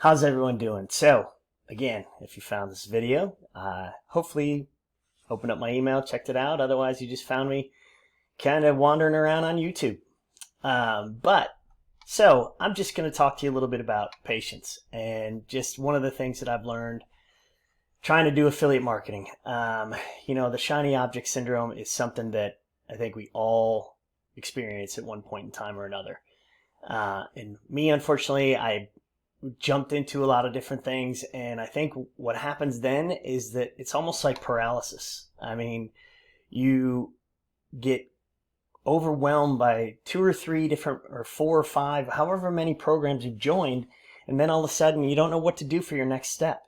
How's everyone doing? So, again, if you found this video, hopefully opened up my email, checked it out. Otherwise, you just found me kind of wandering around on YouTube. So I'm just going to talk to you a little bit about patience and just one of the things that I've learned trying to do affiliate marketing. The shiny object syndrome is something that I think we all experience at one point in time or another. And me, unfortunately, I jumped into a lot of different things, and I think what happens then is that it's almost like paralysis. I mean, you get overwhelmed by 2 or 3 different, or 4 or 5, however many programs you've joined, and then all of a sudden you don't know what to do for your next step.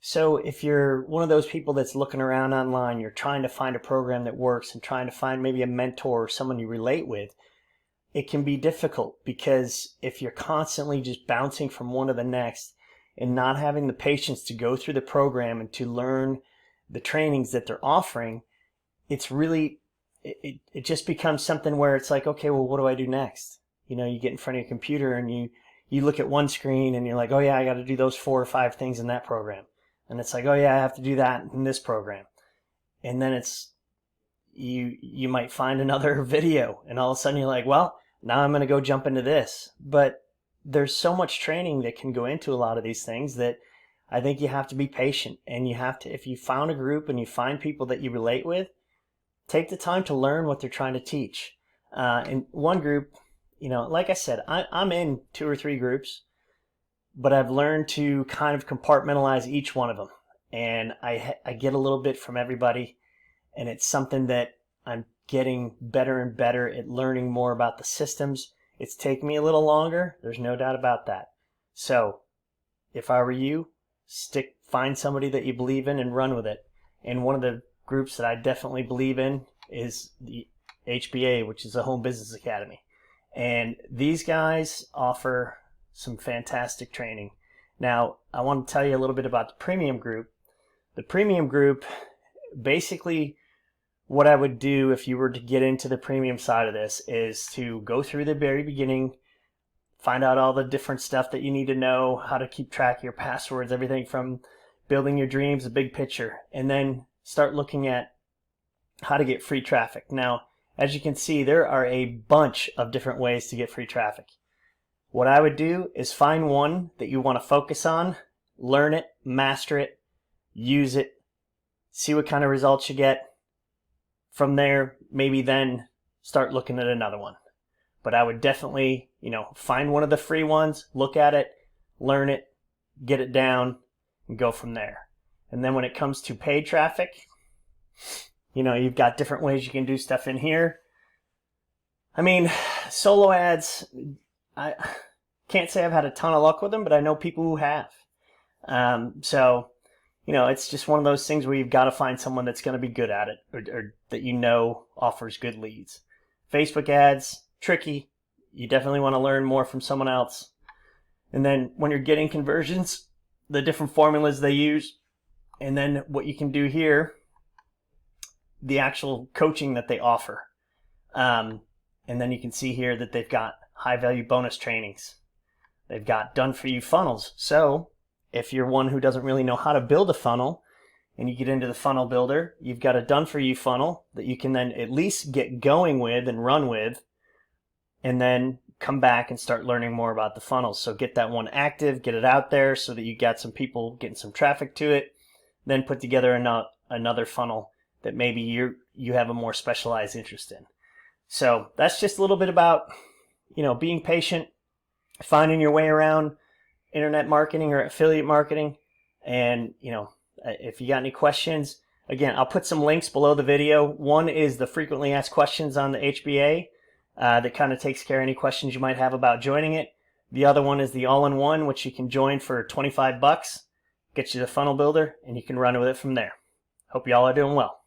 So if you're one of those people that's looking around online, you're trying to find a program that works and trying to find maybe a mentor or someone you relate with, it can be difficult, because if you're constantly just bouncing from one to the next and not having the patience to go through the program and to learn the trainings that they're offering, it's really, it just becomes something where it's like, okay, well, what do I do next? You get in front of your computer and you look at one screen and you're like, oh yeah, I got to do those 4 or 5 things in that program. And it's like, oh yeah, I have to do that in this program. And then it's, you might find another video and all of a sudden you're like, well, now I'm going to go jump into this. But there's so much training that can go into a lot of these things that I think you have to be patient, and you have to, if you found a group and you find people that you relate with, take the time to learn what they're trying to teach. In one group, like I said, I'm in 2 or 3 groups, but I've learned to kind of compartmentalize each one of them. And I get a little bit from everybody, and it's something that I'm getting better and better at learning more about the systems. It's taken me a little longer. There's no doubt about that. So if I were you, find somebody that you believe in and run with it. And one of the groups that I definitely believe in is the HBA, which is a Home Business Academy. And these guys offer some fantastic training. Now, I want to tell you a little bit about the premium group. The premium group, basically, what I would do if you were to get into the premium side of this is to go through the very beginning, find out all the different stuff that you need to know, how to keep track of your passwords, everything from building your dreams, the big picture, and then start looking at how to get free traffic. Now, as you can see, there are a bunch of different ways to get free traffic. What I would do is find one that you want to focus on, learn it, master it, use it, see what kind of results you get. From there, maybe then start looking at another one. But I would definitely, find one of the free ones, look at it, learn it, get it down, and go from there. And then when it comes to paid traffic, you've got different ways you can do stuff in here. I mean, solo ads, I can't say I've had a ton of luck with them, but I know people who have. It's just one of those things where you've got to find someone that's going to be good at it, or that offers good leads. Facebook ads, tricky. You definitely want to learn more from someone else. And then when you're getting conversions, the different formulas they use, and then what you can do here, the actual coaching that they offer. And then you can see here that they've got high-value bonus trainings. They've got done-for-you funnels. So if you're one who doesn't really know how to build a funnel and you get into the funnel builder, you've got a done-for-you funnel that you can then at least get going with and run with, and then come back and start learning more about the funnels. So get that one active, get it out there so that you got some people getting some traffic to it, then put together another funnel that maybe you have a more specialized interest in. So that's just a little bit about, being patient, finding your way around internet marketing or affiliate marketing. And, if you got any questions, again, I'll put some links below the video. One is the frequently asked questions on the HBA that kind of takes care of any questions you might have about joining it. The other one is the all-in-one, which you can join for $25, gets you the funnel builder, and you can run with it from there. Hope y'all are doing well.